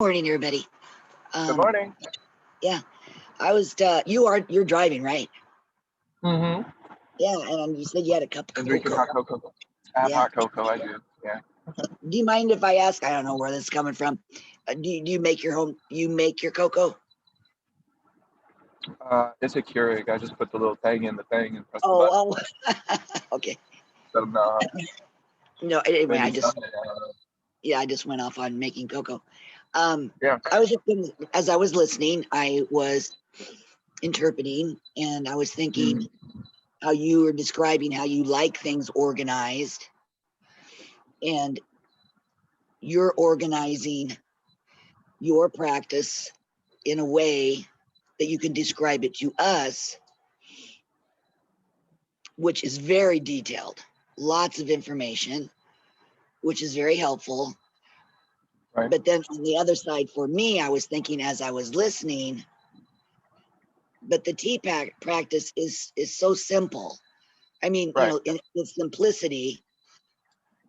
Morning, everybody. Good Um, morning. yeah, you're driving, right? Mm-hmm. Yeah, and you said you had a cup of And drinking cocoa. hot cocoa. I have Yeah. hot cocoa, I do. Yeah. Do you mind if I ask? I don't know where this is coming from. Do you make you make your cocoa? It's a Keurig. I just put the little thing in the thing and press the button. Oh, okay. Let them know. No, anyway, Maybe Sunday. I just went off on making cocoa. Yeah. I was as I was listening, I was interpreting, and I was thinking Mm, how you were describing how you like things organized, and you're organizing your practice in a way that you can describe it to us, which is very detailed, lots of information, which is very helpful. right. But then on the other side, for me, I was thinking as I was listening, but the T.E.A practice is so simple. I mean, Right. in the simplicity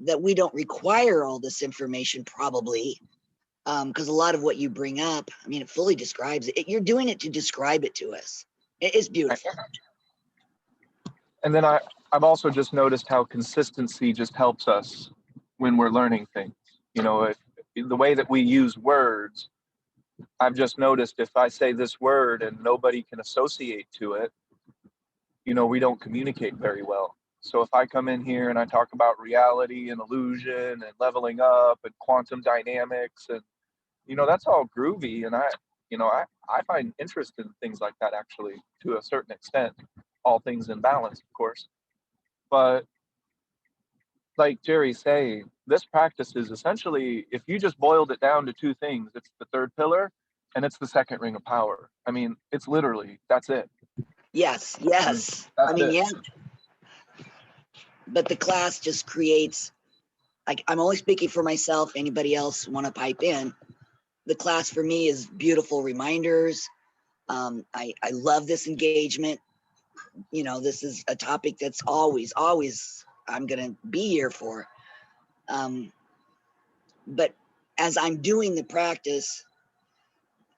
that we don't require all this information probably, because a lot of what you bring up, I mean, it fully describes it. You're doing it to describe it to us. It's Right. beautiful. And then I've also just noticed how consistency just helps us when we're learning things. If the way that we use words, I've just noticed if I say this word and nobody can associate to it, we don't communicate very well. So if I come in here and I talk about reality and illusion and leveling up and quantum dynamics and that's all groovy, and I find interest in things like that actually to a certain extent, all things in balance, of course. But like Jerry's saying, this practice is essentially, if you just boiled it down to two things, it's the third pillar and it's the second ring of power. I mean, it's literally that's it. Yes, I mean, yes. I that's mean, it. yeah, but the class just creates, like, I'm only speaking for myself. Anybody else want to pipe in? The class for me is beautiful reminders. I love this engagement. This is a topic that's always I'm going to be here for. Um, but as I'm doing the practice,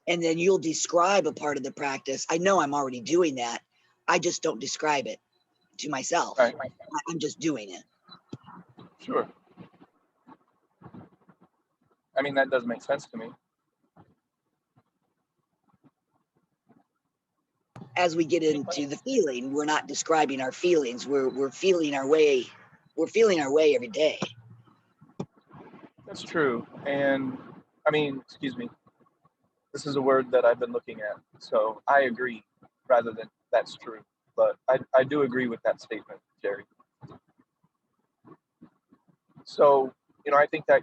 and then you'll describe a part of the practice, I know I'm already doing that. I just don't describe it to myself. Right. I'm just doing it. Sure. I mean, that does make sense to me. As we get into the feeling, we're not describing our feelings. We're feeling our way. We're feeling our way every day. That's true. And I mean, excuse me, this is a word that I've been looking at. So I agree rather than that's true. But I do agree with that statement, Jerry. So, I think that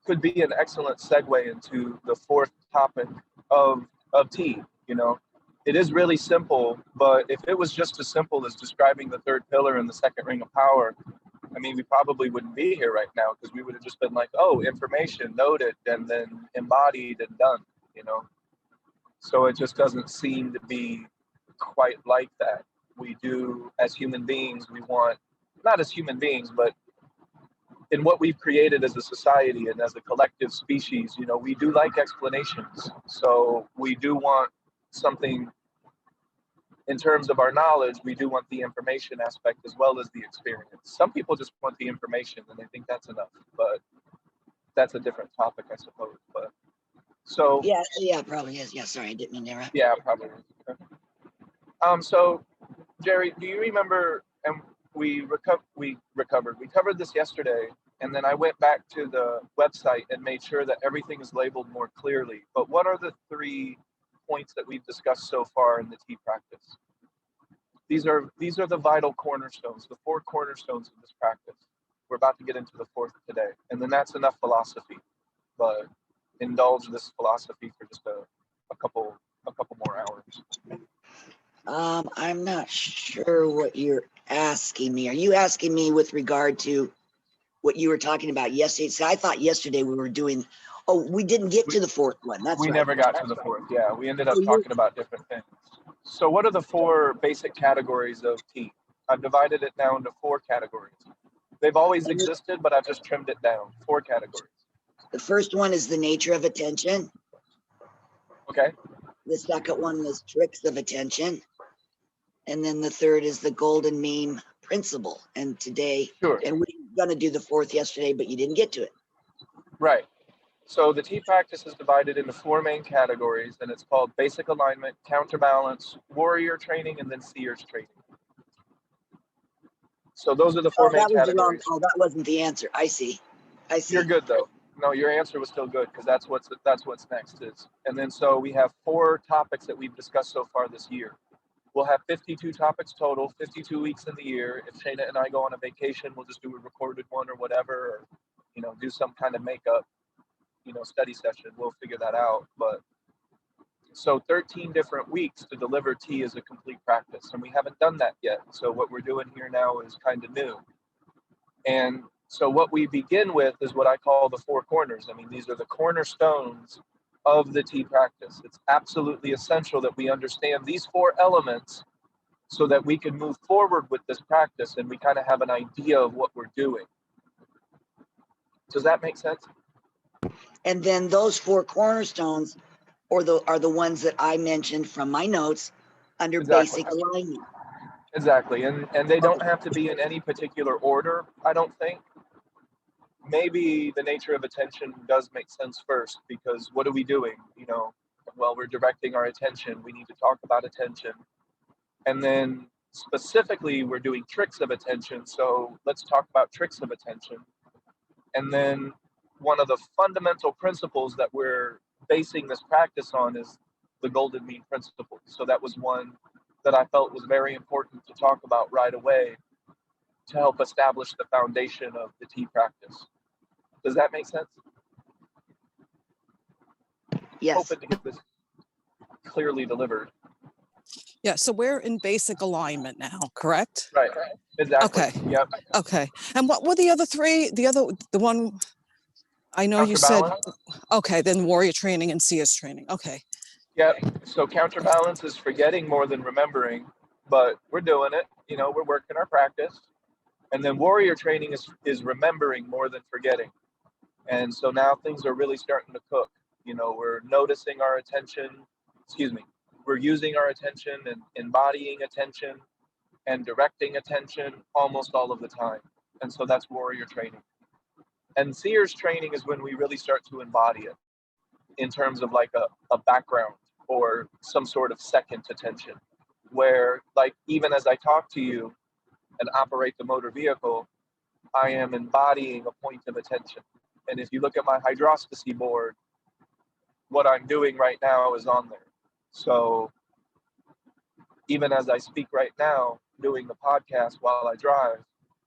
could be an excellent segue into the fourth topic of tea. It is really simple, but if it was just as simple as describing the third pillar and the second ring of power, I mean, we probably wouldn't be here right now because we would have just been like, oh, information noted and then embodied and done, you know? So it just doesn't seem to be quite like that. We do, as human beings, we want, not as human beings, but in what we've created as a society and as a collective species, we do like explanations. So we do want something in terms of our knowledge, we do want the information aspect as well as the experience. Some people just want the information and they think that's enough, but that's a different topic, I suppose. But so Yeah, probably is. Yeah, sorry, I didn't mean to interrupt. yeah, probably. So Jerry, do you remember? And we covered this yesterday, and then I went back to the website and made sure that everything is labeled more clearly. But what are the 3 points that we've discussed so far in the tea practice? These are the vital cornerstones, the 4 cornerstones of this practice. We're about to get into the fourth today, and then that's enough philosophy. But indulge this philosophy for just a couple more hours. I'm not sure what you're asking me. Are you asking me with regard to what you were talking about yesterday? So I thought yesterday we were doing. Oh, we didn't get We, to the fourth one. That's we right. never got to the fourth. Yeah, we ended So up you talking about different things. So what are the 4 basic categories of tea? I've divided it now into 4 categories. They've always existed, but I've just trimmed it down. 4 categories. the first one is the nature of attention. Okay. The second one was tricks of attention. And then the third is the golden mean principle. And today, Sure. and we were going to do the fourth yesterday, but you didn't get to it. Right. So the T practice is divided into four main categories, and it's called basic alignment, counterbalance, warrior training, and then seers training. So those are the four Oh, main that was the wrong. categories. Oh, that wasn't the answer. I see. I see. You're good though. No, your answer was still good because that's what's next is. And then so we have four topics that we've discussed so far this year. We'll have 52 topics total, 52 weeks in the year. If Shayna and I go on a vacation, we'll just do a recorded one or whatever, or do some kind of makeup, study session. We'll figure that out. But so 13 different weeks to deliver T as a complete practice, and we haven't done that yet. So what we're doing here now is kind of new. And so what we begin with is what I call the four corners. I mean, these are the cornerstones of the T practice. It's absolutely essential that we understand these four elements so that we can move forward with this practice and we kind of have an idea of what we're doing. Does that make sense? And then those four cornerstones are the ones that I mentioned from my notes under Exactly. basic alignment. Exactly. And they don't have to be in any particular order, I don't think. Maybe the nature of attention does make sense first, because what are we doing? Well, we're directing our attention. We need to talk about attention. And then specifically, we're doing tricks of attention. So let's talk about tricks of attention. And then one of the fundamental principles that we're basing this practice on is the golden mean principle. So that was one that I felt was very important to talk about right away to help establish the foundation of the T practice. Does that make sense? Yes. Hoping to get this clearly delivered. Yeah, so we're in basic alignment now, correct? Right. Exactly. Okay. Yep. Okay. And what were the other three? The one I know you said. Okay, then warrior training and CS training. Okay. Yep. So counterbalance is forgetting more than remembering, but we're doing it. We're working our practice. And then warrior training is remembering more than forgetting. And so now things are really starting to cook. We're noticing our attention, we're using our attention and embodying attention and directing attention almost all of the time. And so that's warrior training. And seers training is when we really start to embody it in terms of like a background or some sort of second attention, where like even as I talk to you and operate the motor vehicle, I am embodying a point of attention. And if you look at my hydroscopy board, what I'm doing right now is on there. So even as I speak right now, doing the podcast while I drive,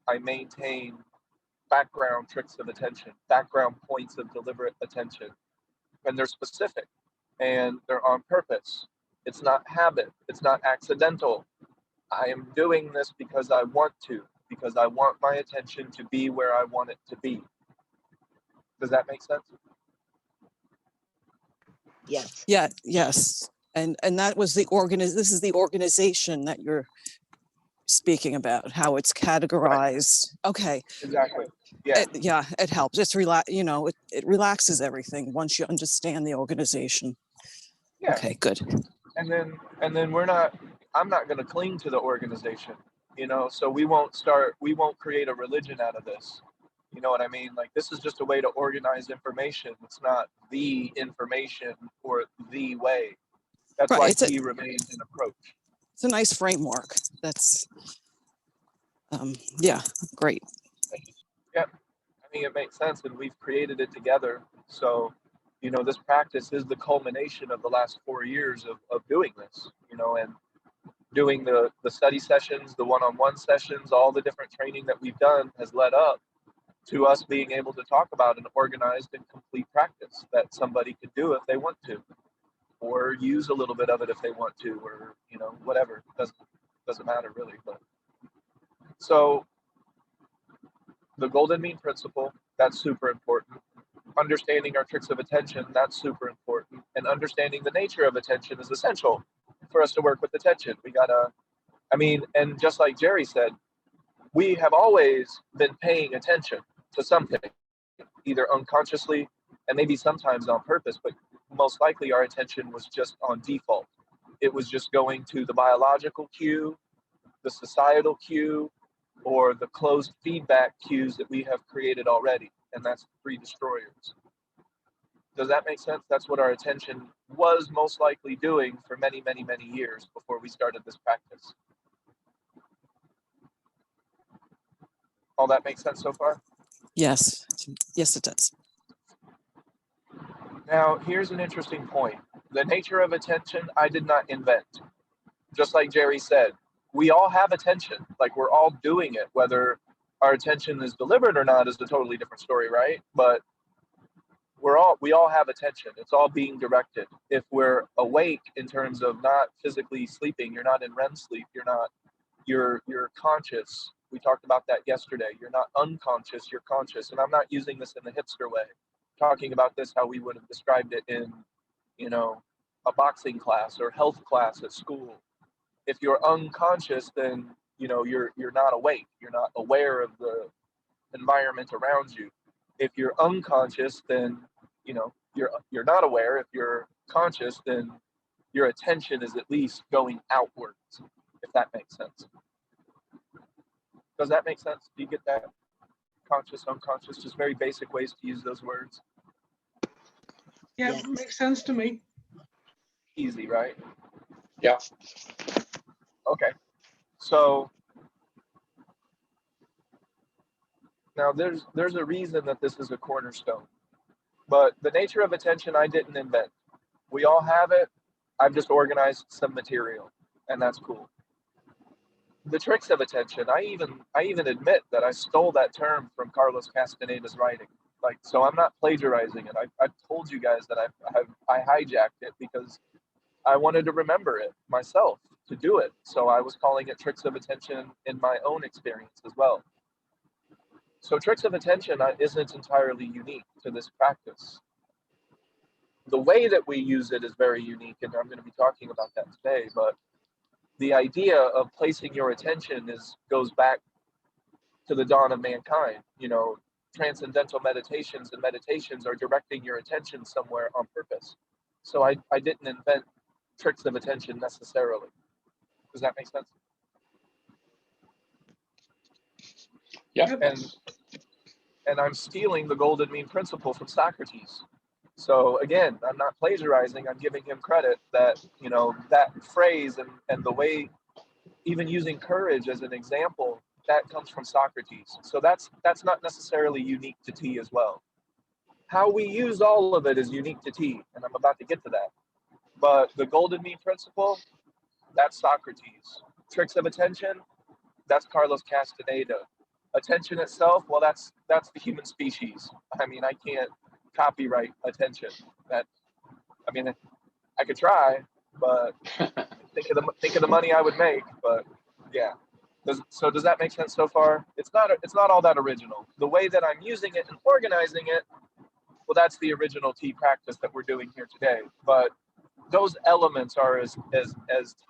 I maintain background tricks of attention, background points of deliberate attention. And they're specific and they're on purpose. It's not habit, it's not accidental. I am doing this because I want to, because I want my attention to be where I want it to be. Does that make sense? Yes. Yeah, yes. And that was this is the organization that you're speaking about, how it's categorized. Right. Okay. Exactly. Yeah. It helps. It's it relaxes everything once you understand the organization. Yeah. Okay, good. And then I'm not going to cling to the organization, so we won't create a religion out of this. You know what I mean? Like, this is just a way to organize information. It's not the information or the way. That's right. Why T remains an approach. It's a nice framework. That's, yeah, great. Yeah, I mean, it makes sense, and we've created it together. So, this practice is the culmination of the last 4 years of doing this, and doing the study sessions, the one-on-one sessions, all the different training that we've done has led up to us being able to talk about an organized and complete practice that somebody could do if they want to, or use a little bit of it if they want to, or whatever. Doesn't matter really. But so the golden mean principle, that's super important. Understanding our tricks of attention, that's super important. And understanding the nature of attention is essential for us to work with attention. And just like Jerry said, we have always been paying attention to something, either unconsciously and maybe sometimes on purpose, but most likely our attention was just on default. It was just going to the biological cue, the societal cue, or the closed feedback cues that we have created already, and that's the three destroyers. Does that make sense? That's what our attention was most likely doing for many, many, many years before we started this practice. All that makes sense so far? Yes. Yes, it does. Now, here's an interesting point. The nature of attention, I did not invent. Just like Jerry said, we all have attention. Like, we're all doing it. Whether our attention is deliberate or not is a totally different story, right? But we all have attention. It's all being directed. If we're awake in terms of not physically sleeping, you're not in REM sleep, you're conscious. We talked about that yesterday. You're not unconscious, you're conscious. And I'm not using this in the hipster way, talking about this how we would have described it in, a boxing class or health class at school. If you're unconscious, then you're not awake. You're not aware of the environment around you. If you're unconscious, then you're not aware. If you're conscious, then your attention is at least going outwards, if that makes sense. Does that make sense? Do you get that? Conscious, unconscious, just very basic ways to use those words. Yeah, Yes. makes sense to me. Easy, right? Yeah. Okay. So now there's a reason that this is a cornerstone. But the nature of attention I didn't invent. We all have it. I've just organized some material, and that's cool. The tricks of attention, I even admit that I stole that term from Carlos Castaneda's writing. So I'm not plagiarizing it. I've told you guys that I hijacked it because I wanted to remember it myself to do it. So I was calling it tricks of attention in my own experience as well. So tricks of attention isn't entirely unique to this practice. The way that we use it is very unique, and I'm going to be talking about that today, but the idea of placing your attention goes back to the dawn of mankind. Transcendental meditations and meditations are directing your attention somewhere on purpose. So I didn't invent tricks of attention necessarily. Does that make sense? Yeah. And I'm stealing the golden mean principle from Socrates. So again, I'm not plagiarizing, I'm giving him credit that, that phrase and the way, even using courage as an example, that comes from Socrates. So that's not necessarily unique to T as well. How we use all of it is unique to T, and I'm about to get to that. But the golden mean principle, that's Socrates. Tricks of attention, that's Carlos Castaneda. Attention itself, well, that's the human species. I mean, I can't copyright attention. I could try, but think of the money I would make. But yeah. Does that make sense so far? It's not all that original. The way that I'm using it and organizing it, well, that's the original T practice that we're doing here today. But those elements are as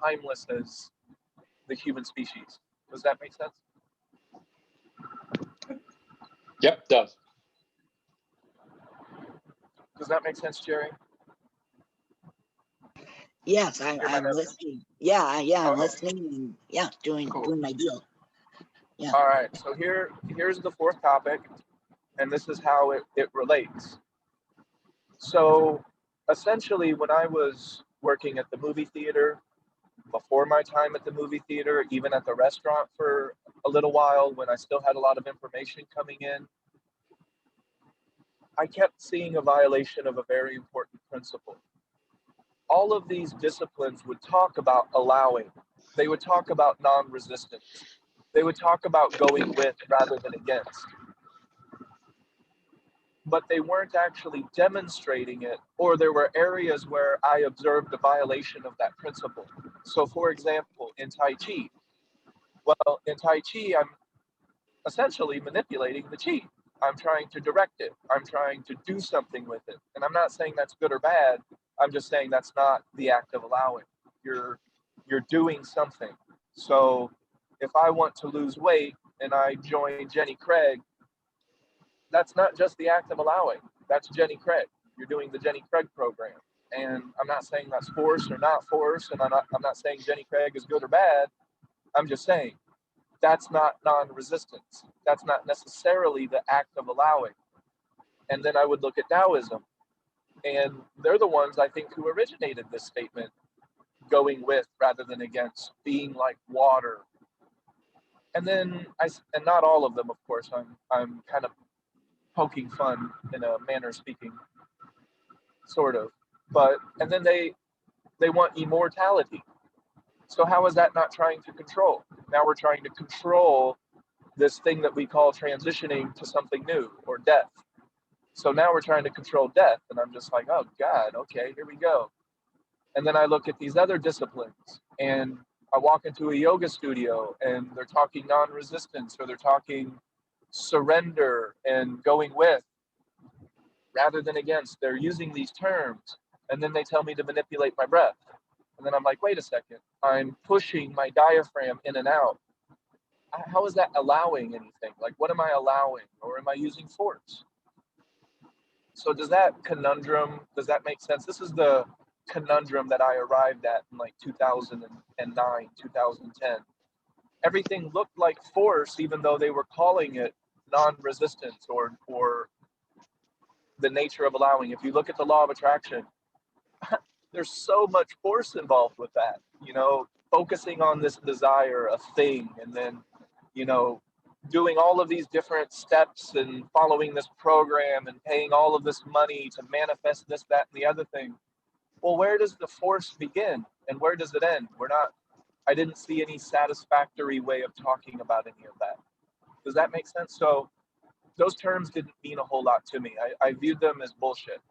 timeless as the human species. Does that make sense? Yep, does. Does that make sense, Jerry? Yes, I'm listening. Yeah, I'm listening and doing Cool. my deal. Yeah. All right, so here's the fourth topic, and this is how it relates. So essentially, when I was working at the movie theater, before my time at the movie theater, even at the restaurant for a little while, when I still had a lot of information coming in, I kept seeing a violation of a very important principle. All of these disciplines would talk about allowing. They would talk about non-resistance. They would talk about going with rather than against. But they weren't actually demonstrating it, or there were areas where I observed a violation of that principle. So for example, in Tai Chi, well, in Tai Chi, I'm essentially manipulating the Chi. I'm trying to direct it. I'm trying to do something with it. And I'm not saying that's good or bad. I'm just saying that's not the act of allowing. You're doing something. So if I want to lose weight and I join Jenny Craig, that's not just the act of allowing. That's Jenny Craig. You're doing the Jenny Craig program. And I'm not saying that's force or not force, and I'm not saying Jenny Craig is good or bad. I'm just saying that's not non-resistance. That's not necessarily the act of allowing. And then I would look at Taoism, and they're the ones I think who originated this statement, going with rather than against, being like water. And then and not all of them, of course. I'm kind of poking fun in a manner of speaking, sort of. But and then they want immortality. So how is that not trying to control? Now we're trying to control this thing that we call transitioning to something new, or death. So now we're trying to control death, and I'm just like, oh God, okay, here we go. And then I look at these other disciplines, and I walk into a yoga studio, and they're talking non-resistance, or they're talking surrender and going with rather than against. They're using these terms, and then they tell me to manipulate my breath. And then I'm like, wait a second, I'm pushing my diaphragm in and out. How is that allowing anything? Like, what am I allowing? Or am I using force? So does that make sense? This is the conundrum that I arrived at in like 2009, 2010. Everything looked like force, even though they were calling it non-resistance or the nature of allowing. If you look at the law of attraction, there's so much force involved with that, focusing on this desire, a thing, and then, doing all of these different steps and following this program and paying all of this money to manifest this, that, and the other thing. Well, where does the force begin and where does it end? I didn't see any satisfactory way of talking about any of that. Does that make sense? So those terms didn't mean a whole lot to me. I viewed them as bullshit.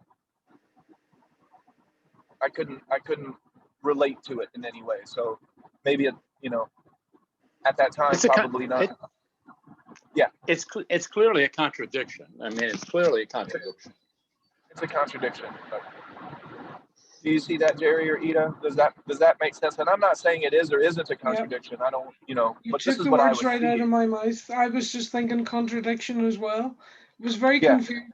I couldn't relate to it in any way. So maybe at that time, probably not. Yeah. It's clearly a contradiction. I mean, it's clearly a contradiction. It's a contradiction. But do you see that, Jerry or Ida? Does that make sense? And I'm not saying it is or isn't a contradiction. Yep. I don't, but this is what I was took the words right out of my mouth. I was just thinking contradiction as well. It was very confusing.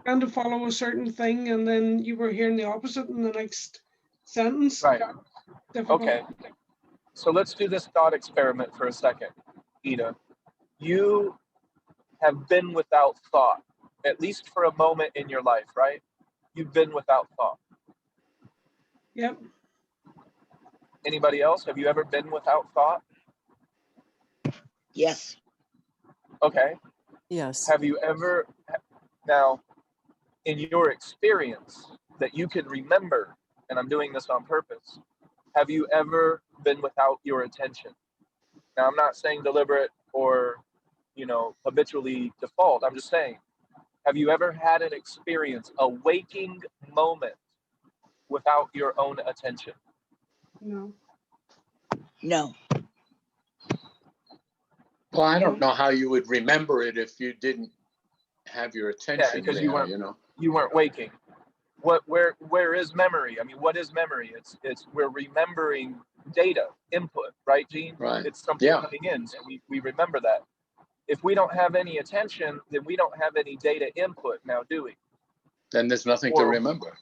Trying to follow a certain thing, and then you were hearing the opposite in the next sentence. Right. Difficult. Okay. So let's do this thought experiment for a second, Ida. You have been without thought, at least for a moment in your life, right? You've been without thought. Yep. Anybody else? Have you ever been without thought? Yes. Okay. Yes. Have you ever, now, in your experience that you can remember, and I'm doing this on purpose, have you ever been without your attention? Now, I'm not saying deliberate or, habitually default. I'm just saying, have you ever had an experience, a waking moment without your own attention? No. No. Well, I don't know how you would remember it if you didn't have your attention. Yeah, because there, you weren't waking. Where is memory? I mean, what is memory? It's we're remembering data input, right, Gene? Right. It's something coming in, so we remember that. If we don't have any attention, then we don't have any data input now, do we? Then there's nothing to remember.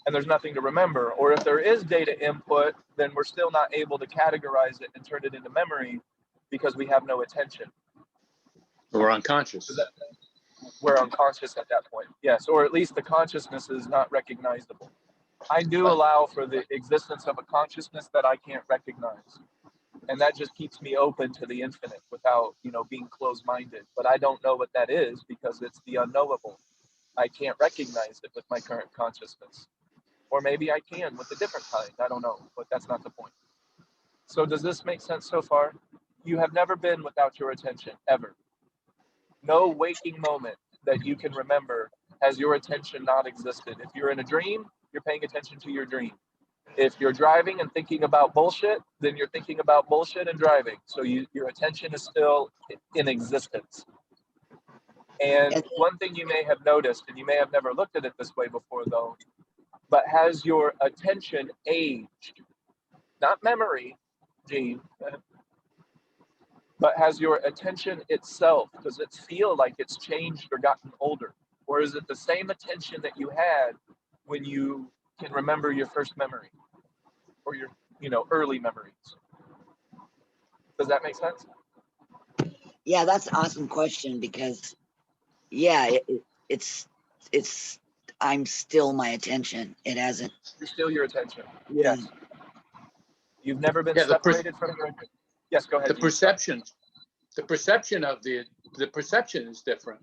And there's nothing to remember. Or if there is data input, then we're still not able to categorize it and turn it into memory because we have no attention. We're unconscious. We're unconscious at that point. Yes, or at least the consciousness is not recognizable. I do allow for the existence of a consciousness that I can't recognize. And that just keeps me open to the infinite without, being closed-minded. But I don't know what that is because it's the unknowable. I can't recognize it with my current consciousness. Or maybe I can with a different kind. I don't know, but that's not the point. So does this make sense so far? You have never been without your attention, ever. No waking moment that you can remember has your attention not existed. If you're in a dream, you're paying attention to your dream. If you're driving and thinking about bullshit, then you're thinking about bullshit and driving. So your attention is still in existence. And one thing you may have noticed, and you may have never looked at it this way before though, but has your attention aged? Not memory, Gene, but has your attention itself, does it feel like it's changed or gotten older? Or is it the same attention that you had when you can remember your first memory or your, early memories? Does that make sense? Yeah, that's an awesome question because, yeah, it's I'm still my attention. It hasn't. You're still your attention. Yeah. Yes. You've never been Yeah, separated from your attention. Yes, go ahead. the Gene. perception of the perception is different.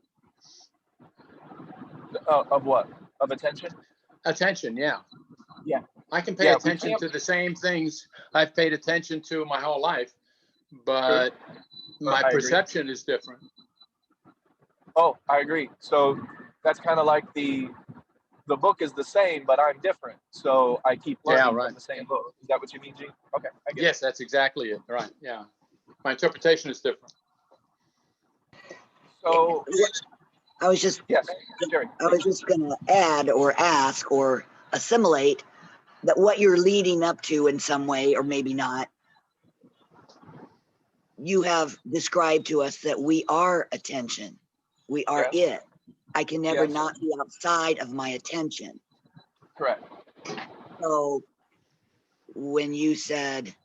Of what? Of attention? Attention, yeah. Yeah. I can pay Yeah, attention to the same things I've paid attention to my whole life, but my I agree. perception is different. Oh, I agree. So that's kind of like the book is the same, but I'm different. So I keep learning from the same book. Is that what you mean, Gene? Okay, I get Yes, that's exactly it. Right. Yeah. My interpretation is different. So I was just yes, Jerry. I was just going to add or ask or assimilate that what you're leading up to in some way, or maybe not, you have described to us that we are attention. We are Yes. it. I can never Yes. not be outside of my attention. Correct. So when you said,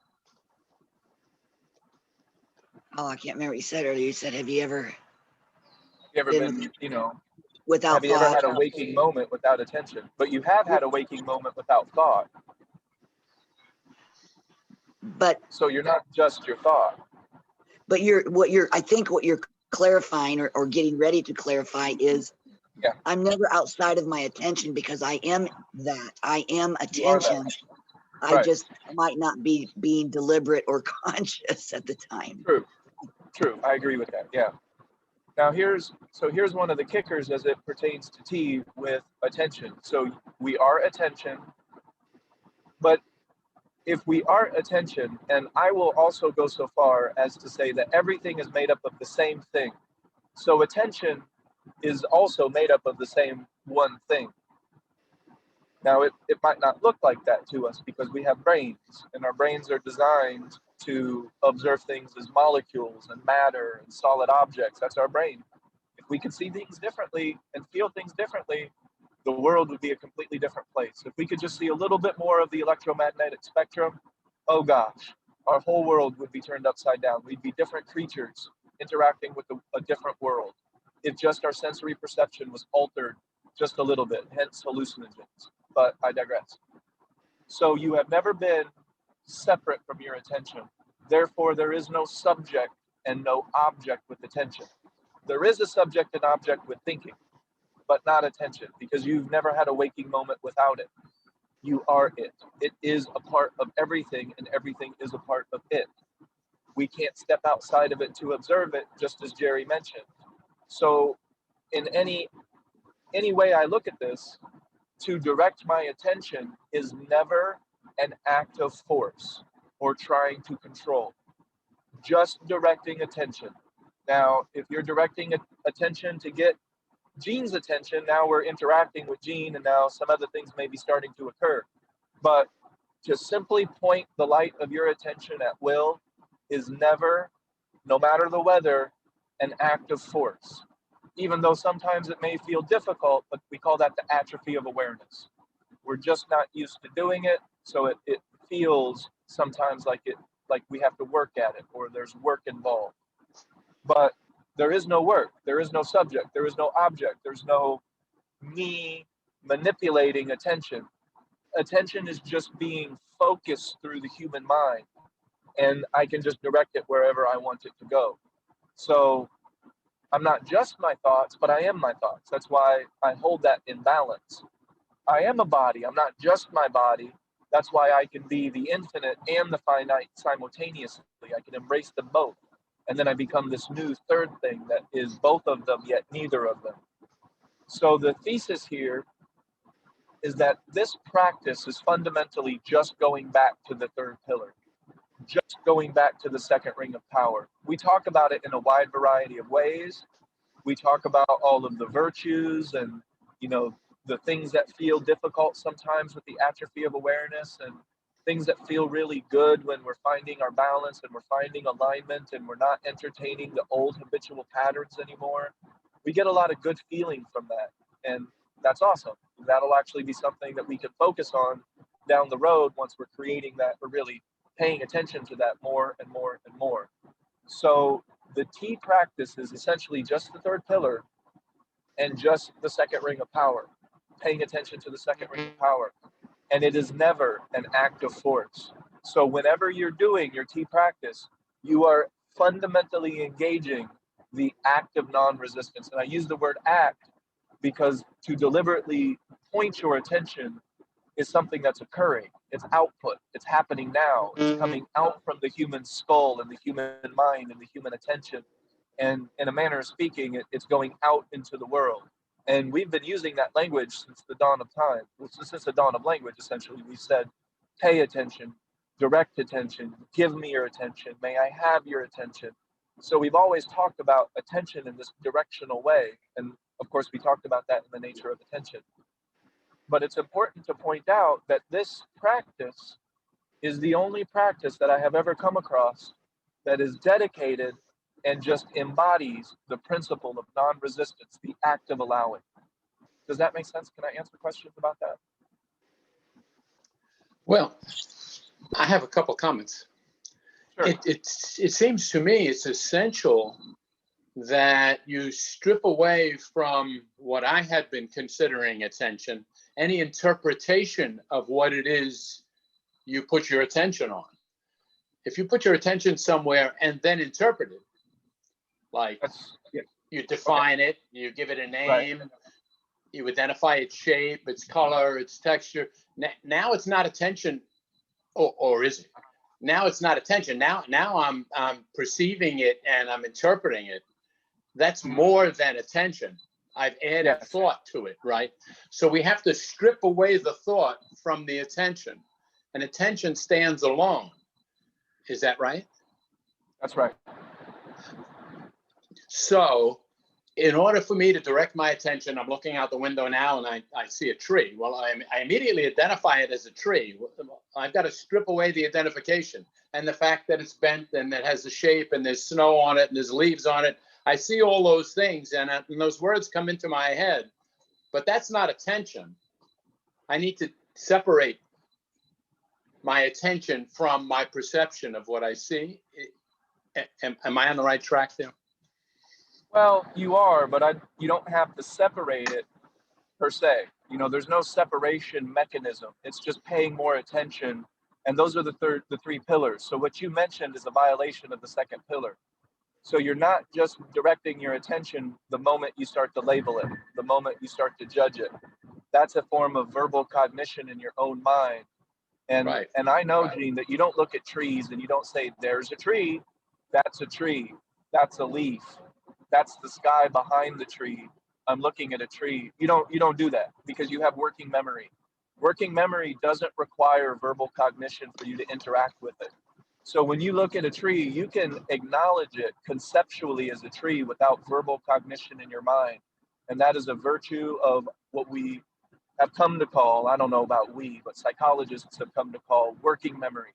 I can't remember what you said earlier. You said, have you ever been, without have you ever thought? had a waking moment without attention? But you have had a waking moment without thought. But So you're not just your thought. But I think what you're clarifying or getting ready to clarify is, Yeah. I'm never outside of my attention because I am that. I am You are that. attention. I Right. just might not be being deliberate or conscious at the time. True. I agree with that. Yeah. Now here's one of the kickers as it pertains to T with attention. So we are attention, but if we are attention, and I will also go so far as to say that everything is made up of the same thing. So attention is also made up of the same one thing. Now it might not look like that to us because we have brains, and our brains are designed to observe things as molecules and matter and solid objects. That's our brain. If we could see things differently and feel things differently, the world would be a completely different place. If we could just see a little bit more of the electromagnetic spectrum, oh gosh, our whole world would be turned upside down. We'd be different creatures interacting with a different world. If just our sensory perception was altered just a little bit, hence hallucinogens. But I digress. So you have never been separate from your attention. Therefore, there is no subject and no object with attention. There is a subject and object with thinking, but not attention, because you've never had a waking moment without it. You are it. It is a part of everything, and everything is a part of it. We can't step outside of it to observe it, just as Jerry mentioned. So in any way I look at this, to direct my attention is never an act of force or trying to control, just directing attention. Now, if you're directing attention to get Gene's attention, now we're interacting with Gene, and now some other things may be starting to occur. But to simply point the light of your attention at will is never, no matter the weather, an act of force. Even though sometimes it may feel difficult, but we call that the atrophy of awareness. We're just not used to doing it, so it feels sometimes like we have to work at it, or there's work involved. But there is no work, there is no subject, there is no object, there's no me manipulating attention. Attention is just being focused through the human mind, and I can just direct it wherever I want it to go. So I'm not just my thoughts, but I am my thoughts. That's why I hold that in balance. I am a body, I'm not just my body. That's why I can be the infinite and the finite simultaneously. I can embrace them both. And then I become this new third thing that is both of them, yet neither of them. So the thesis here is that this practice is fundamentally just going back to the third pillar, just going back to the second ring of power. We talk about it in a wide variety of ways. We talk about all of the virtues and, the things that feel difficult sometimes with the atrophy of awareness, and things that feel really good when we're finding our balance and we're finding alignment and we're not entertaining the old habitual patterns anymore. We get a lot of good feeling from that. And that's awesome. That'll actually be something that we can focus on down the road once we're creating that, we're really paying attention to that more and more and more. So the T practice is essentially just the third pillar and just the second ring of power, paying attention to the second ring of power. And it is never an act of force. So whenever you're doing your T practice, you are fundamentally engaging the act of non-resistance. And I use the word act because to deliberately point your attention is something that's occurring. It's output. It's happening now. It's coming out from the human skull and the human mind and the human attention. And in a manner of speaking, it's going out into the world. And we've been using that language since the dawn of time. Since the dawn of language, essentially, we said, pay attention, direct attention, give me your attention, may I have your attention. So we've always talked about attention in this directional way. And of course, we talked about that in the nature of attention. But it's important to point out that this practice is the only practice that I have ever come across that is dedicated and just embodies the principle of non-resistance, the act of allowing. Does that make sense? Can I answer questions about that? Well, I have a couple comments. Sure. It seems to me it's essential that you strip away from what I had been considering attention, any interpretation of what it is you put your attention on. If you put your attention somewhere and then interpret it, like you define it, you give it a name, right, you identify its shape, its color, its texture. Now it's not attention, or is it? Now it's not attention. Now I'm perceiving it and I'm interpreting it. That's more than attention. I've added thought to it, right? So we have to strip away the thought from the attention, and attention stands alone. Is that right? That's right. So in order for me to direct my attention, I'm looking out the window now and I see a tree. Well, I immediately identify it as a tree. I've got to strip away the identification and the fact that it's bent and it has a shape and there's snow on it and there's leaves on it. I see all those things and those words come into my head, but that's not attention. I need to separate my attention from my perception of what I see. Am I on the right track there? Well, you are, but you don't have to separate it per se. You know, there's no separation mechanism. It's just paying more attention. And those are the three pillars. So what you mentioned is a violation of the second pillar. So you're not just directing your attention the moment you start to label it, the moment you start to judge it. That's a form of verbal cognition in your own mind. And right. And I know, Gene, that you don't look at trees and you don't say, there's a tree, that's a tree, that's a leaf, that's the sky behind the tree, I'm looking at a tree. You don't do that because you have working memory. Working memory doesn't require verbal cognition for you to interact with it. So when you look at a tree, you can acknowledge it conceptually as a tree without verbal cognition in your mind. And that is a virtue of what we have come to call, I don't know about we, but psychologists have come to call working memory.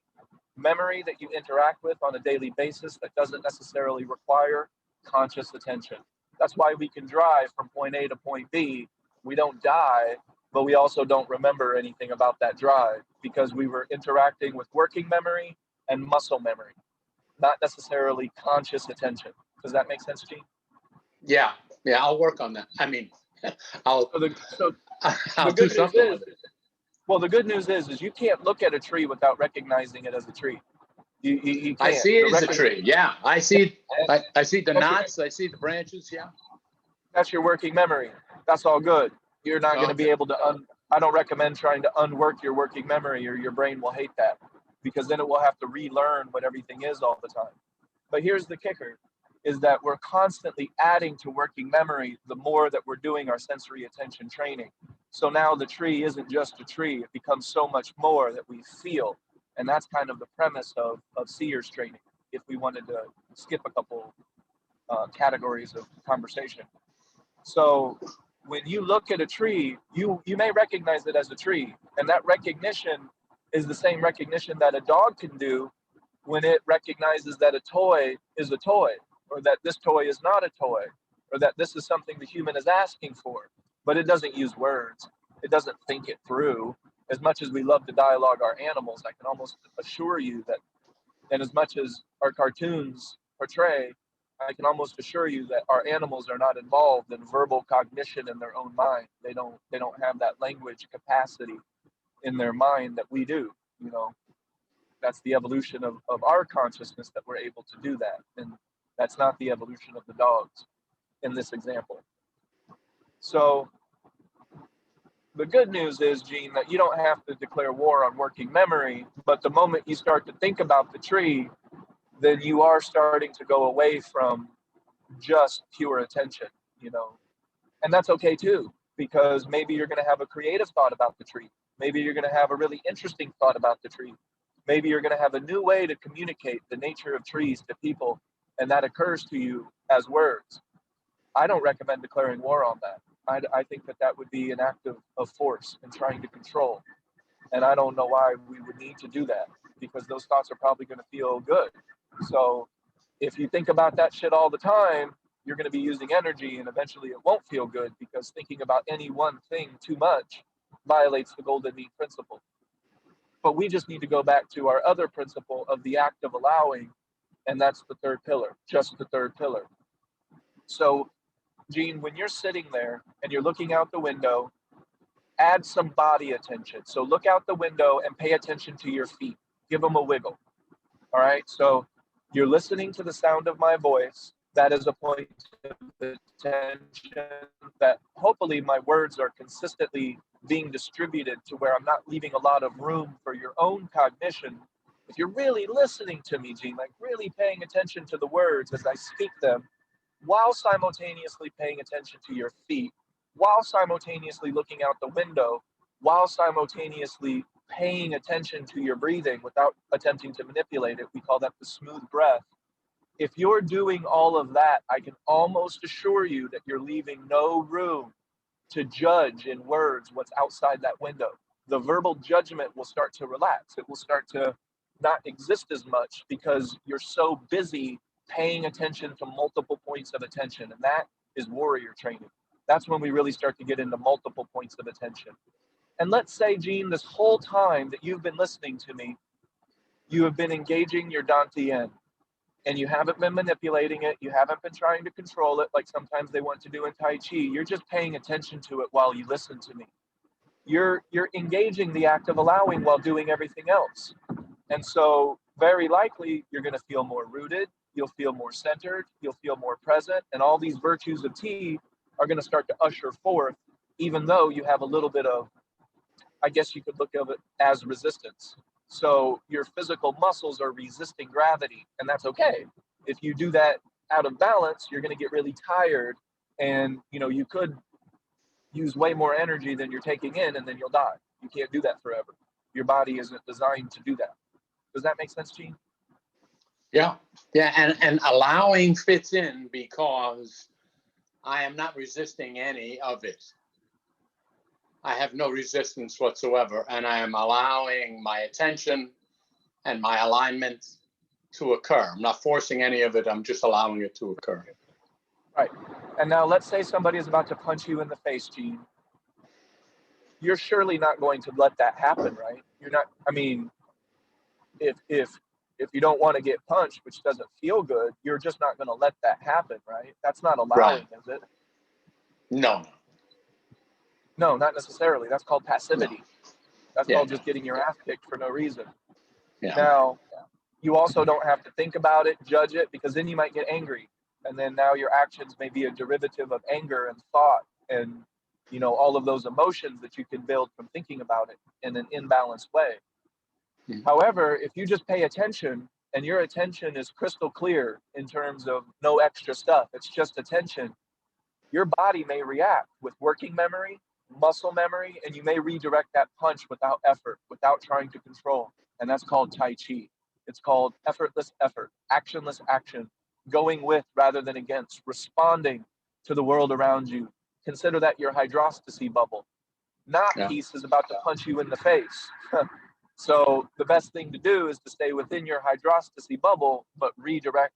Memory that you interact with on a daily basis that doesn't necessarily require conscious attention. That's why we can drive from point A to point B. We don't die, but we also don't remember anything about that drive because we were interacting with working memory and muscle memory, not necessarily conscious attention. Does that make sense, Gene? Yeah, I'll work on that. I mean, I'll do something with it. Well, the good news is you can't look at a tree without recognizing it as a tree. You can't. I see it as a tree. Yeah, I see the knots. I see the branches. Yeah. That's your working memory. That's all good. You're not going to be able to I don't recommend trying to unwork your working memory or your brain will hate that because then it will have to relearn what everything is all the time. But here's the kicker is that we're constantly adding to working memory the more that we're doing our sensory attention training. So now the tree isn't just a tree. It becomes so much more that we feel. And that's kind of the premise of seers training, if we wanted to skip a couple categories of conversation. So when you look at a tree, you may recognize it as a tree. And that recognition is the same recognition that a dog can do when it recognizes that a toy is a toy, or that this toy is not a toy, or that this is something the human is asking for. but it doesn't use words. It doesn't think it through. As much as we love to dialogue our animals, I can almost assure you that, and as much as our cartoons portray, I can almost assure you that our animals are not involved in verbal cognition in their own mind. They don't have that language capacity in their mind that we do. You know, that's the evolution of our consciousness that we're able to do that. And that's not the evolution of the dogs in this example. So the good news is, Gene, that you don't have to declare war on working memory, but the moment you start to think about the tree, then you are starting to go away from just pure attention, you know. And that's okay too, because maybe you're going to have a creative thought about the tree. Maybe you're going to have a really interesting thought about the tree. Maybe you're going to have a new way to communicate the nature of trees to people, and that occurs to you as words. I don't recommend declaring war on that. I think that would be an act of force and trying to control. And I don't know why we would need to do that, because those thoughts are probably going to feel good. So if you think about that shit all the time, you're going to be using energy, and eventually it won't feel good, because thinking about any one thing too much violates the golden mean principle. But we just need to go back to our other principle of the act of allowing, and that's the third pillar, just the third pillar. So, Gene, when you're sitting there and you're looking out the window, add some body attention. So look out the window and pay attention to your feet. Give them a wiggle. All right. So you're listening to the sound of my voice. That is a point of attention that hopefully my words are consistently being distributed to where I'm not leaving a lot of room for your own cognition. If you're really listening to me, Gene, like really paying attention to the words as I speak them, while simultaneously paying attention to your feet, while simultaneously looking out the window, while simultaneously paying attention to your breathing without attempting to manipulate it. We call that the smooth breath. If you're doing all of that, I can almost assure you that you're leaving no room to judge in words what's outside that window. The verbal judgment will start to relax. It will start to not exist as much because you're so busy paying attention to multiple points of attention. And that is warrior training. That's when we really start to get into multiple points of attention. And let's say, Gene, this whole time that you've been listening to me, you have been engaging your Dantian, and you haven't been manipulating it. You haven't been trying to control it like sometimes they want to do in Tai Chi. You're just paying attention to it while you listen to me. You're engaging the act of allowing while doing everything else. And so very likely you're going to feel more rooted. You'll feel more centered. You'll feel more present. And all these virtues of T are going to start to usher forth, even though you have a little bit of, I guess you could look at it as resistance. So your physical muscles are resisting gravity, and that's okay. If you do that out of balance, you're going to get really tired, and you could use way more energy than you're taking in, and then you'll die. You can't do that forever. Your body isn't designed to do that. Does that make sense, Gene? Yeah, and allowing fits in because I am not resisting any of it. I have no resistance whatsoever, and I am allowing my attention and my alignment to occur. I'm not forcing any of it. I'm just allowing it to occur. Right. And now let's say somebody is about to punch you in the face, Gene. You're surely not going to let that happen, right? You're not. I mean, if you don't want to get punched, which doesn't feel good, you're just not going to let that happen, right? That's not allowing, right. Is it? No, not necessarily. That's called passivity. No. That's called just getting your ass kicked for no reason. Yeah. Now, you also don't have to think about it, judge it, because then you might get angry. And then now your actions may be a derivative of anger and thought and, all of those emotions that you can build from thinking about it in an imbalanced way. Mm-hmm. However, if you just pay attention and your attention is crystal clear in terms of no extra stuff, it's just attention, your body may react with working memory, muscle memory, and you may redirect that punch without effort, without trying to control. And that's called Tai Chi. It's called effortless effort, actionless action, going with rather than against, responding to the world around you. Consider that your hydrostasy bubble. Peace is about to punch you in the face. So the best thing to do is to stay within your hydrostasy bubble, but redirect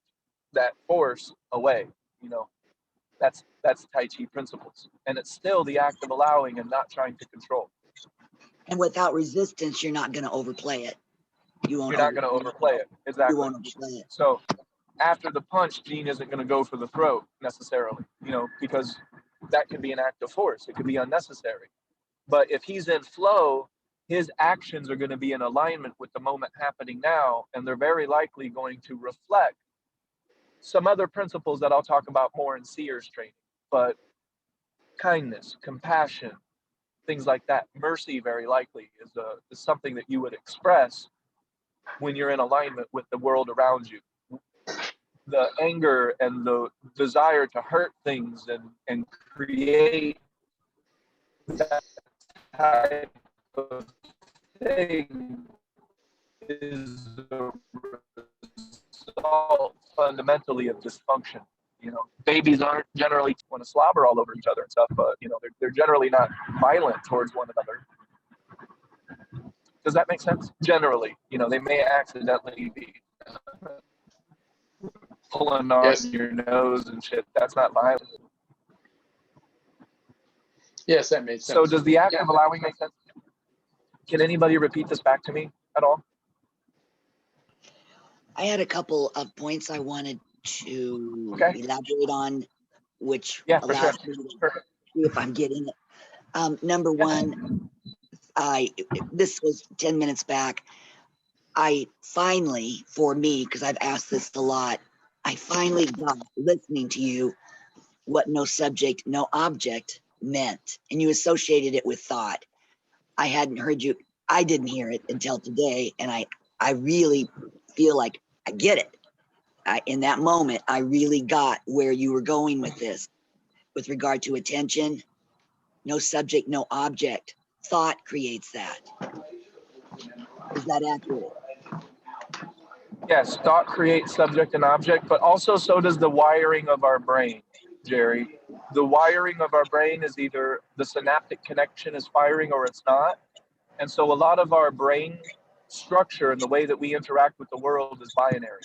that force away, That's Tai Chi principles. And it's still the act of allowing and not trying to control. And without resistance, you're not going to overplay it. You're not going to overplay it. Exactly. You won't overplay it. So after the punch, Gene isn't going to go for the throat necessarily, you know, because that can be an act of force. It could be unnecessary. But if he's in flow, his actions are going to be in alignment with the moment happening now, and they're very likely going to reflect some other principles that I'll talk about more in seers training. But kindness, compassion, things like that. Mercy, very likely, is something that you would express when you're in alignment with the world around you. The anger and the desire to hurt things and create that type of thing is a result fundamentally of dysfunction. You know, babies aren't generally want to slobber all over each other and stuff, but you know, they're generally not violent towards one another. Does that make sense? Generally, you know, they may accidentally be pulling on your nose and shit. That's not violent. Yes, that made sense. So does the act of allowing make sense? Can anybody repeat this back to me at all? I had a couple of points I wanted to elaborate on, which allows me to see if I'm getting it. Number one, this was 10 minutes back. I finally, for me, because I've asked this a lot, I finally got, listening to you, what no subject, no object meant. And you associated it with thought. I hadn't heard you, I didn't hear it until today. And I really feel like I get it. In that moment, I really got where you were going with this, with regard to attention, no subject, no object. Thought creates that. Is that accurate? Yes, thought creates subject and object, but also so does the wiring of our brain, Jerry. The wiring of our brain is either the synaptic connection is firing or it's not. And so a lot of our brain structure and the way that we interact with the world is binary.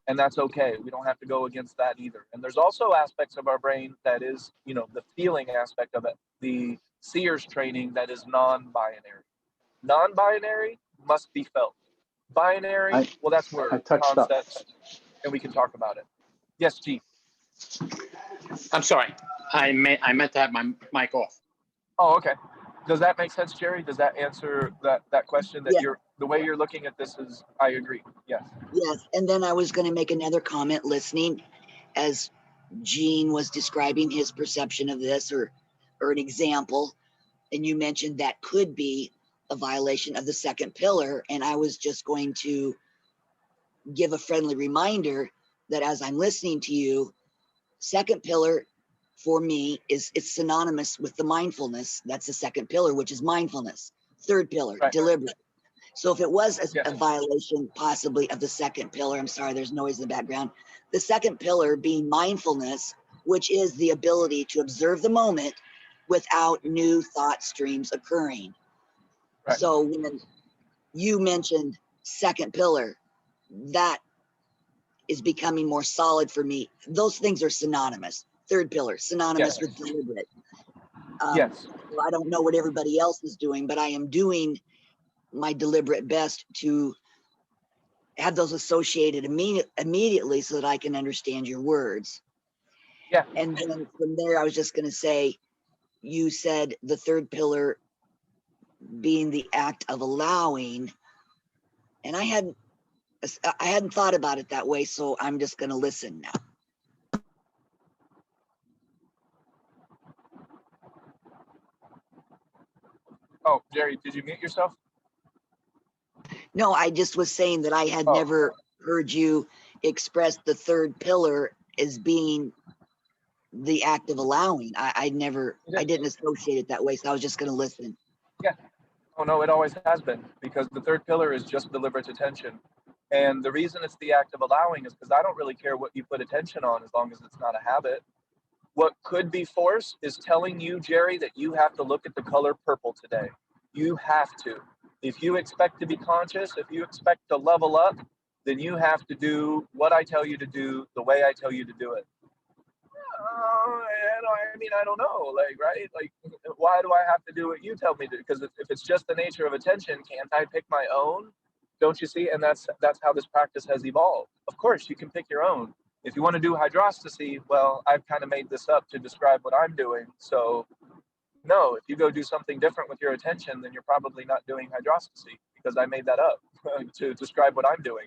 And that's okay. We don't have to go against that either. And there's also aspects of our brain that is, you know, the feeling aspect of it, the seers training that is non-binary. Non-binary must be felt. Binary, well, that's where concepts, and we can talk about it. Yes, Chief. I'm sorry. I meant to have my mic off. Oh, okay. Does that make sense, Jerry? Does that answer that question? That the way you're looking at this is, I agree. Yes. Yes, and then I was going to make another comment listening as Gene was describing his perception of this or an example, and you mentioned that could be a violation of the second pillar, and I was just going to give a friendly reminder that as I'm listening to you, second pillar for me it's synonymous with the mindfulness. That's the second pillar, which is mindfulness. Third pillar, deliberate. So if it was a violation possibly of the second pillar, I'm sorry, there's noise in the background. The second pillar being mindfulness, which is the ability to observe the moment without new thought streams occurring. Right. So when you mentioned second pillar, that is becoming more solid for me. Those things are synonymous. Third pillar, synonymous with deliberate. Yes. I don't know what everybody else is doing, but I am doing my deliberate best to have those associated immediately so that I can understand your words. Yeah. And then from there, I was just going to say, you said the third pillar being the act of allowing, and I hadn't thought about it that way, so I'm just going to listen now. Oh, Jerry, did you mute yourself? No, I just was saying that I had never heard you express the third pillar as being the act of allowing. I didn't associate it that way, so I was just going to listen. Yeah. Oh, no, it always has been, because the third pillar is just deliberate attention. And the reason it's the act of allowing is because I don't really care what you put attention on as long as it's not a habit. What could be force is telling you, Jerry, that you have to look at the color purple today. You have to. If you expect to be conscious, if you expect to level up, then you have to do what I tell you to do the way I tell you to do it. I mean, I don't know, like, right? Like, why do I have to do what you tell me to? Because if it's just the nature of attention, can't I pick my own? Don't you see? And that's how this practice has evolved. Of course, you can pick your own. If you want to do hydrostasy, well, I've kind of made this up to describe what I'm doing. So no, if you go do something different with your attention, then you're probably not doing hydrostasy because I made that up to describe what I'm doing.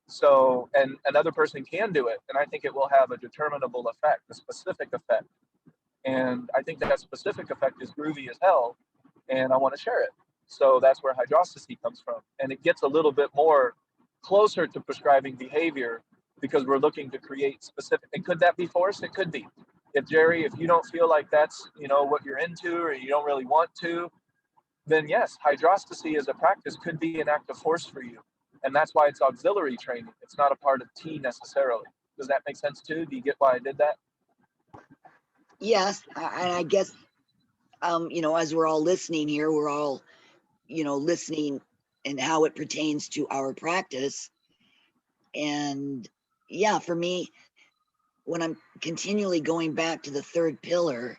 So, and another person can do it, and I think it will have a determinable effect, a specific effect. And I think that specific effect is groovy as hell, and I want to share it. So that's where hydrostasy comes from. And it gets a little bit more closer to prescribing behavior because we're looking to create specific, and could that be force? It could be. If Jerry, if you don't feel like that's, what you're into or you don't really want to, then yes, hydrostasy as a practice could be an act of force for you. And that's why it's auxiliary training. It's not a part of T necessarily. Does that make sense too? Do you get why I did that? Yes, and I guess, as we're all listening here, we're all, listening and how it pertains to our practice. And yeah, for me, when I'm continually going back to the third pillar,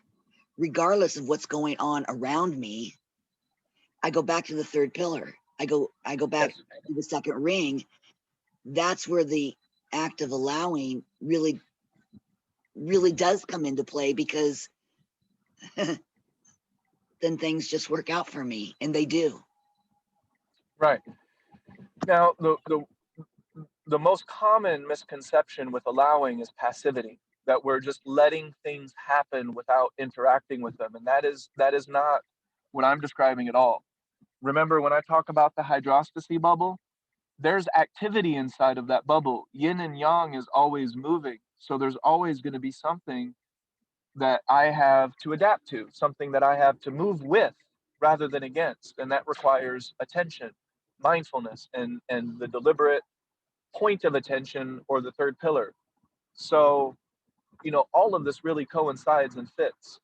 regardless of what's going on around me, I go back to the third pillar. I go back to the second ring. That's where the act of allowing really, really does come into play, because then things just work out for me, and they do. Right. Now, the most common misconception with allowing is passivity, that we're just letting things happen without interacting with them. And that is not what I'm describing at all. Remember, when I talk about the hydrostasy bubble, there's activity inside of that bubble. Yin and yang is always moving. So there's always going to be something that I have to adapt to, something that I have to move with rather than against. And that requires attention, mindfulness, and the deliberate point of attention, or the third pillar. So, all of this really coincides and fits.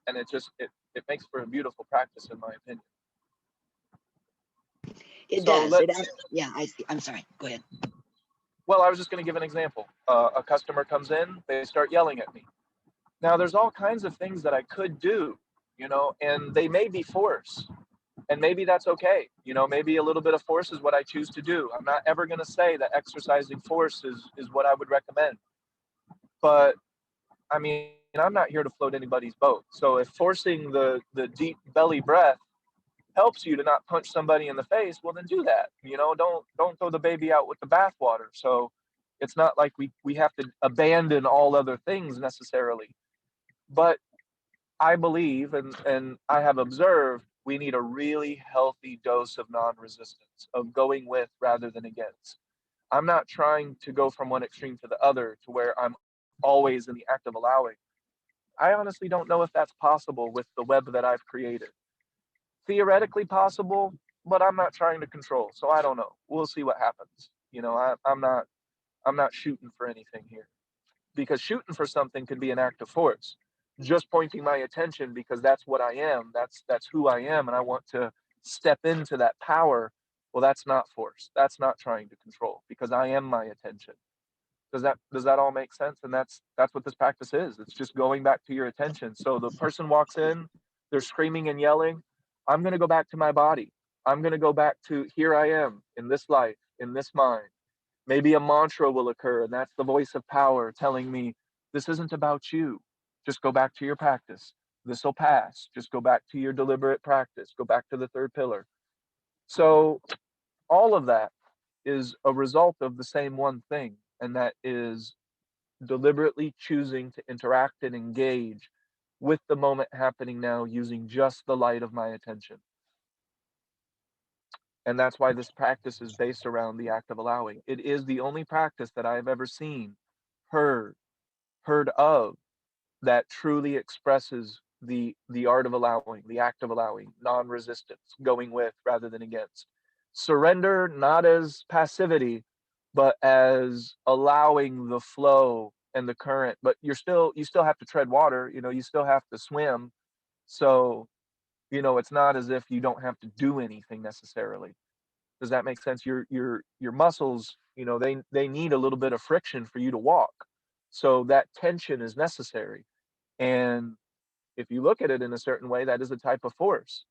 And it makes for a beautiful practice, in my opinion. It So does. Yeah, I see. I'm sorry. Go ahead. Well, I was just going to give an example. A customer comes in, they start yelling at me. Now, there's all kinds of things that I could do, and they may be force. And maybe that's okay. Maybe a little bit of force is what I choose to do. I'm not ever going to say that exercising force is what I would recommend. But I mean, I'm not here to float anybody's boat. So if forcing the deep belly breath helps you to not punch somebody in the face, well, then do that. Don't throw the baby out with the bathwater. So it's not like we have to abandon all other things necessarily. But I believe, and I have observed, we need a really healthy dose of non-resistance, of going with rather than against. I'm not trying to go from one extreme to the other to where I'm always in the act of allowing. I honestly don't know if that's possible with the web that I've created. Theoretically possible, but I'm not trying to control. So I don't know. We'll see what happens. I'm not shooting for anything here, because shooting for something could be an act of force. Just pointing my attention because that's what I am. That's who I am, and I want to step into that power. Well, that's not force. That's not trying to control, because I am my attention. Does that all make sense? And that's what this practice is. It's just going back to your attention. So the person walks in, they're screaming and yelling. I'm going to go back to my body. I'm going to go back to, here I am in this life, in this mind. Maybe a mantra will occur, and that's the voice of power telling me, this isn't about you. Just go back to your practice. This will pass. Just go back to your deliberate practice. Go back to the third pillar. So all of that is a result of the same one thing, and that is deliberately choosing to interact and engage with the moment happening now using just the light of my attention. And that's why this practice is based around the act of allowing. It is the only practice that I have ever seen, heard of, that truly expresses the art of allowing, the act of allowing, non-resistance, going with rather than against. Surrender not as passivity, but as allowing the flow and the current. But you still have to tread water, you still have to swim. So, it's not as if you don't have to do anything necessarily. Does that make sense? Your muscles, they need a little bit of friction for you to walk. So that tension is necessary. And if you look at it in a certain way, that is a type of force.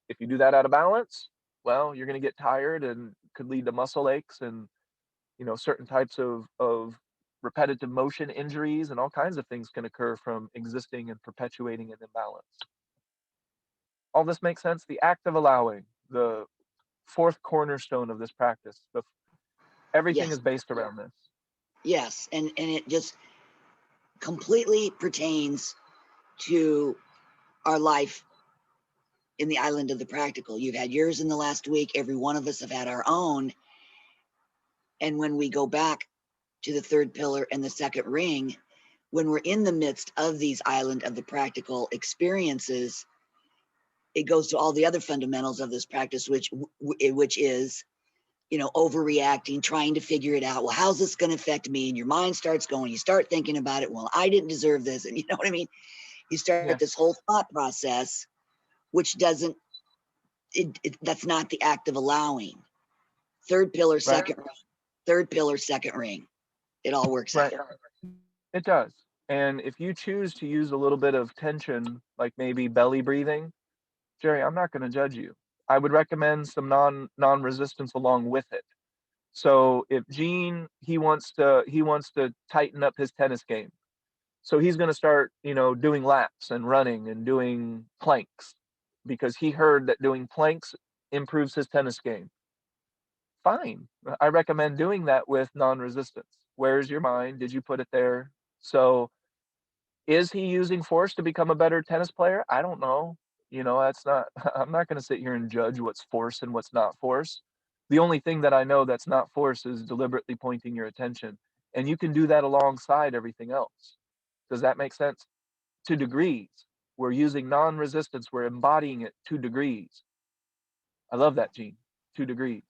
If you do that out of balance, well, you're going to get tired and could lead to muscle aches and, certain types of repetitive motion injuries, and all kinds of things can occur from existing and perpetuating an imbalance. All this makes sense. The act of allowing, the fourth cornerstone of this practice, everything Yes. is based around this. Yes, and it just completely pertains to our life in the island of the practical. You've had yours in the last week. Every one of us have had our own. And when we go back to the third pillar and the second ring, when we're in the midst of these island of the practical experiences, it goes to all the other fundamentals of this practice, which is, overreacting, trying to figure it out. Well, how's this going to affect me? And your mind starts going, you start thinking about it. Well, I didn't deserve this. And you know what I mean? You start this whole thought process, which doesn't, that's not the act of allowing. Third pillar, second ring. Third pillar, second ring. It all works out. It does. And if you choose to use a little bit of tension, like maybe belly breathing, Jerry, I'm not going to judge you. I would recommend some non-resistance along with it. So if Gene, he wants to tighten up his tennis game. So he's going to start, doing laps and running and doing planks, because he heard that doing planks improves his tennis game. Fine. I recommend doing that with non-resistance. Where's your mind? Did you put it there? So is he using force to become a better tennis player? I don't know. That's not, I'm not going to sit here and judge what's force and what's not force. The only thing that I know that's not force is deliberately pointing your attention. And you can do that alongside everything else. Does that make sense? To degrees. We're using non-resistance. We're embodying it 2 degrees. I love that, Gene. 2 degrees.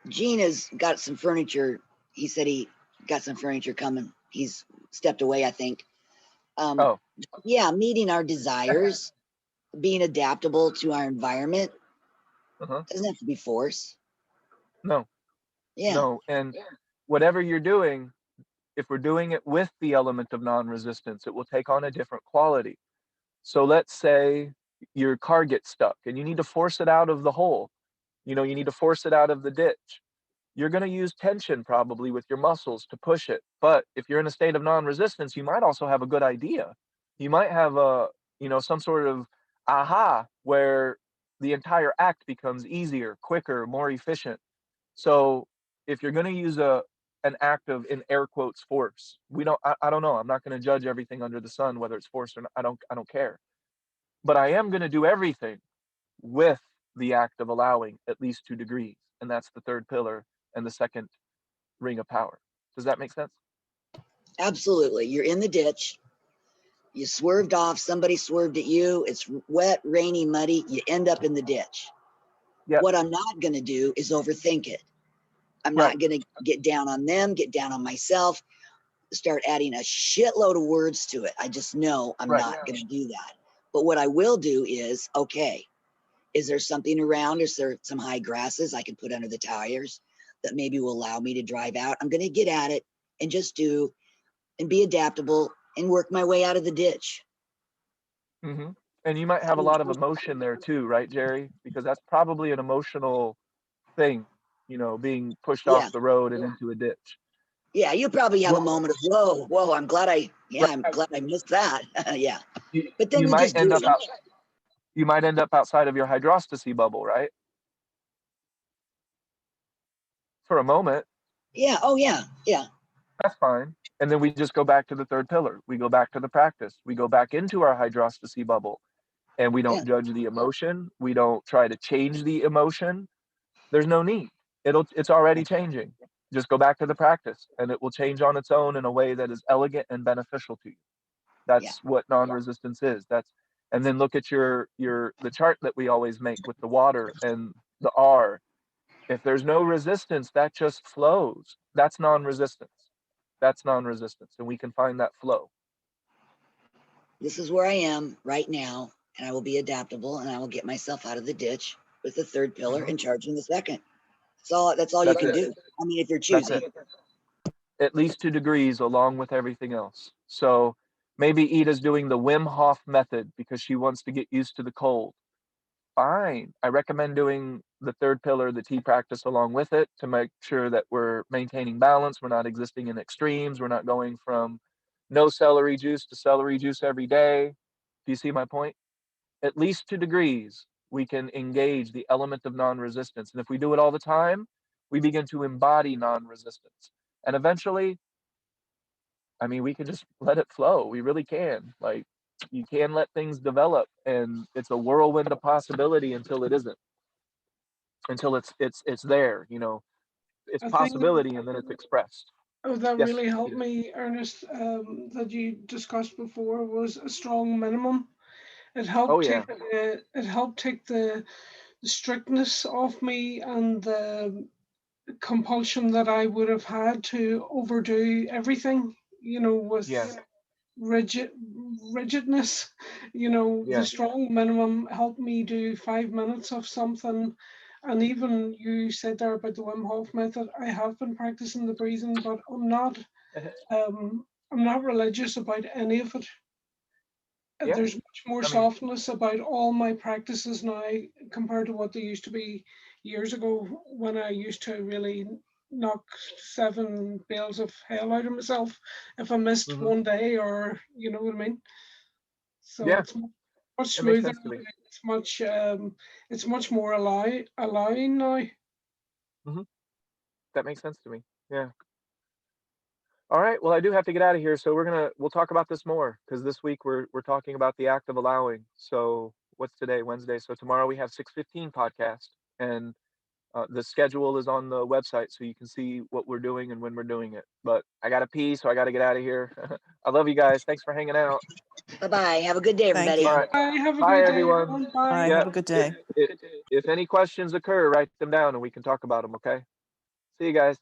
Gene has got some furniture. He said he got some furniture coming. He's stepped away, I think. Yeah, meeting our desires, being adaptable to our environment. Doesn't have to be force. No. Yeah. No. And whatever you're doing, if we're doing it with the element of non-resistance, it will take on a different quality. So let's say your car gets stuck and you need to force it out of the hole. You need to force it out of the ditch. You're going to use tension probably with your muscles to push it. But if you're in a state of non-resistance, you might also have a good idea. You might have some sort of aha where the entire act becomes easier, quicker, more efficient. So if you're going to use an act of, in air quotes, force, I don't know. I'm not going to judge everything under the sun, whether it's force or not. I don't care. But I am going to do everything with the act of allowing at least 2 degrees. And that's the third pillar and the second ring of power. Does that make sense? Absolutely. You're in the ditch. You swerved off. Somebody swerved at you. It's wet, rainy, muddy. You end up in the ditch. Yep. What I'm not going to do is overthink it. I'm not going to get down on them, get down on myself, start adding a shitload of words to it. I just know I'm not going to do that. But what I will do is, okay, is there something around? Is there some high grasses I can put under the tires that maybe will allow me to drive out? I'm going to get at it and just do and be adaptable and work my way out of the ditch. Mm-hmm. And you might have a lot of emotion there too, right, Jerry? Because that's probably an emotional thing, being pushed off the road and into a ditch. Yeah, you probably have a moment of whoa. I'm glad I missed that. Yeah, but then you might end up you might end up outside of your hydrostasy bubble, right? For a moment. Yeah. Oh yeah. That's fine. And then we just go back to the third pillar. We go back to the practice. We go back into our hydrostasy bubble, and we don't judge the emotion. We don't try to change the emotion. There's no need. It's already changing. Just go back to the practice, and it will change on its own in a way that is elegant and beneficial to you. That's what non-resistance is. And then look at the chart that we always make with the water and the R. If there's no resistance, that just flows. That's non-resistance. And we can find that flow. This is where I am right now, and I will be adaptable, and I will get myself out of the ditch with the third pillar and charging the second. That's all you can do. I mean, if you're choosing. at least 2 degrees along with everything else. So maybe Ida's doing the Wim Hof method because she wants to get used to the cold. Fine. I recommend doing the third pillar, the T practice, along with it to make sure that we're maintaining balance. We're not existing in extremes. We're not going from no celery juice to celery juice every day. Do you see my point? At least 2 degrees, we can engage the element of non-resistance. And if we do it all the time, we begin to embody non-resistance. And eventually, I mean, we can just let it flow. We really can. Like, you can let things develop, and it's a whirlwind of possibility until it isn't. Until it's there, you know, it's I think possibility and then it's expressed. that Yes, really helped Ida. me, Ernest, that you discussed before was a strong minimum. It Oh helped yeah. take the strictness off me and the compulsion that I would have had to overdo everything, with Yeah. rigidness. The Yeah. strong minimum helped me do 5 minutes of something. And even you said there about the Wim Hof method. I have been practicing the breathing, but I'm not religious about any of it. Yeah. There's much more I mean, softness about all my practices now compared to what they used to be years ago, when I used to really knock 7 bales of hell out of myself if I missed mhm. one day, or you know what I mean. So Yeah, it's much it makes smoother. sense to me. It's much more allowing now. Hmm. That makes sense to me. Yeah. All right. Well, I do have to get out of here, so we'll talk about this more because this week we're talking about the act of allowing. So what's today? Wednesday. So tomorrow we have 6:15 podcast, and the schedule is on the website, so you can see what we're doing and when we're doing it. But I gotta pee, so I gotta get out of here. I love you guys. Thanks for hanging out. Bye-bye. Have a good day, Thank everybody. All you. right. Bye. Have a Bye, great day, everyone. everyone. Bye. Bye. Yeah. Have a good day. If any questions occur, write them down and we can talk about them. Okay. See you guys.